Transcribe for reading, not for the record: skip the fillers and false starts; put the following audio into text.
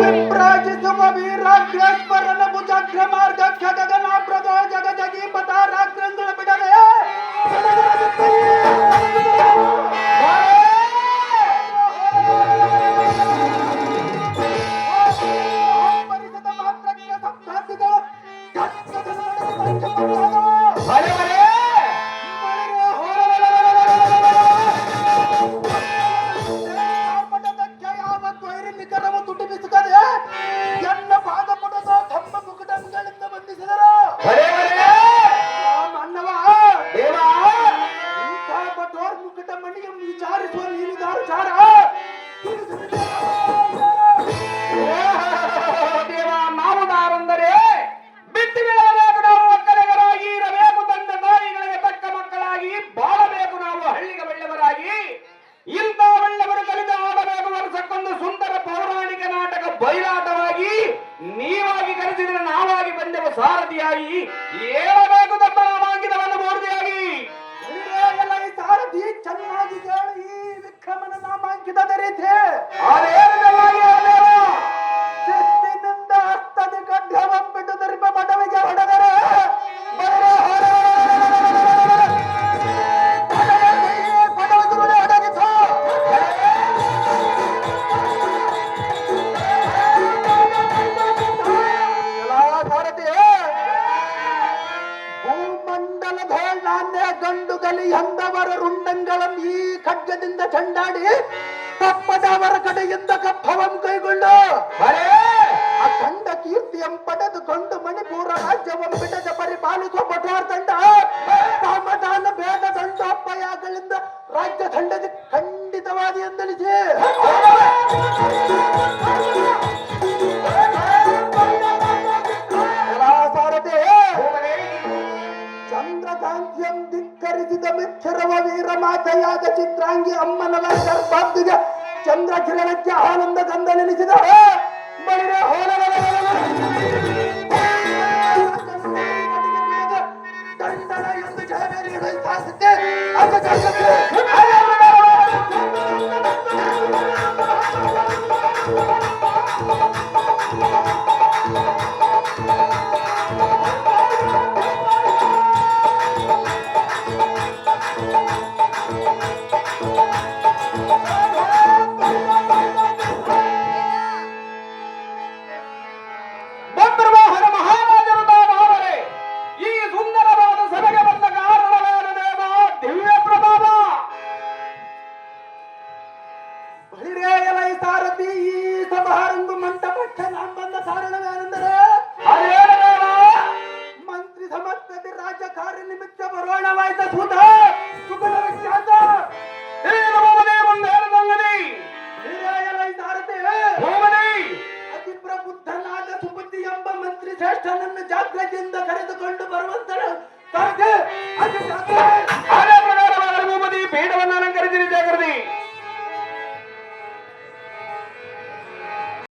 ವಿಪ್ರಾಜಿಸುವ ವೀರಾಗ್ರೇಶ್ವರನ ಭುಜಾಗ್ರ ಮಾರ್ಗ ಗಗನಾಪ್ರದೋ ಜಗ ಜಗೀಪತ ರಾಗ್ರಂಗಳ ಬಿಡದೆ ಪರಿಸದ ಮಾತ್ರಕ್ಕೆ ಸಪ್ತಾದಿಗಳು ನಿಖರವು ತುಟಿಬಿಸುತ್ತದೆ ಎನ್ನ ಪಾದಪುಟದ ತಮ್ಮ ಮುಕುಟಗಳಿಂದ ಬಂಧಿಸಿದರು. ಮನ್ನವ ದೇವ ಇಂಥ ಕಠೋರ್ ಮುಕುಟ ಮಣಿಗೆ ವಿಚಾರಿಸುವ ನೀನಿದಾರು ಚಾರ ದೇವ ನಾವು ದಾರಂದರೆ ಬಿಟ್ಟು ಬೀಳಬೇಕು. ನಾವು ಒಕ್ಕಲಿಗರಾಗಿ ಇರಬೇಕು, ತಂದೆ ತಾಯಿಗಳಿಗೆ ತಕ್ಕ ಮಕ್ಕಳಾಗಿ ಬಾಳಬೇಕು. ನಾವು ಹಳ್ಳಿಗೆ ಒಳ್ಳೆಯವರಾಗಿ ಇಂಥ ಒಳ್ಳೆಯವರು ಕಲಿತ ಆಡಬೇಕು. ವರ್ಷಕ್ಕೊಂದು ಸುಂದರ ಪೌರಾಣಿಕ ನಾಟಕ ಬಯಲಾಟವಾಗಿ ನೀವಾಗಿ ಕರೆಸಿದರೆ ನಾವಾಗಿ ಬಂದೆವು ಸಾರಥಿಯಾಗಿ. ಹೇಳಬೇಕು ತಮ್ಮ ನಾಮಾಂಕಿತವನ್ನು ಮೂರ್ತಿಯಾಗಿ. ಎಲ್ಲ ಈ ಸಾರಥಿ ಚೆನ್ನಾಗಿ ಕೇಳಿ ಈ ವಿಕ್ರಮನ ನಾಮಾಂಕಿತದ ರೀತಿ ಶಿಸ್ತಿನಿಂದ ಹಸ್ತದ ಖಡ್ಗವಂ ಬಿಟ್ಟು ದರ್ಭ ಮಡವಿಗೆ ಹೊಡೆದರೆ ಗಂಡುಗಲಿ ಎಂದವರ ರುಂಡಂಗಳಂ ಈ ಖಡ್ಗದಿಂದ ಚಂಡಾಡಿ ತಪ್ಪದವರ ಕಡೆಯಿಂದ ಕಪ್ಪವಂ ಕೈಗೊಂಡು ಅಖಂಡ ಕೀರ್ತಿಯಂ ಪಡೆದುಕೊಂಡು ಮಣಿಪುರ ರಾಜ್ಯವಂ ಬಿಡದ ಪರಿಪಾಲಿಸುವ ಪಟವಾರ್ ತಂಡ ಸಮಾಧಾನ ಭೇದ ದಂಡೋಪಾಯಗಳಿಂದ ರಾಜ್ಯ ತಂಡದ ಖಂಡಿತವಾದಿ ಎಂದಲಿಸಿ ಚಂದ್ರಕಾಂತಿಯಂ ಧಿಕ್ಕರಿಸಿದ ಮಿಥ್ಯರವ ವೀರ ಮಾತೆಯಾದ ಚಿತ್ರಾಂಗಿ ಅಮ್ಮನವರ ಗರ್ಭಾಬ್ದಿಗೆ ಚಂದ್ರ ಕಿರಣಕ್ಕೆ ಆನಂದ ಗಂಧ ನೆನೆಸಿದ ಬಳಿರೆ ದಂಡನ ಎಂದು ಜಯಬೇರಿ ಸಾಧಿಸುತ್ತೆ ಸಾರಥಿ ಈ ಸಭಾರಂಗು ಮಂಟಪಕ್ಕೆ ಬಂದ ಕಾರಣವೇನೆಂದರೆ ಮಂತ್ರಿ ಸಮರ್ಥತೆ ರಾಜಕಾರ್ಯ ನಿಮಿತ್ತ ಬರೋಣವಾಯ್ತ ಸೂತ ಸುಗುಣ ವಿಖ್ಯಾತ ಸಾರಥಿ ಅತಿ ಪ್ರಬುದ್ಧನಾದ ಸುಬುದ್ಧಿ ಎಂಬ ಮಂತ್ರಿ ಶ್ರೇಷ್ಠನನ್ನು ಜಾಗ್ರತೆಯಿಂದ ಕರೆದುಕೊಂಡು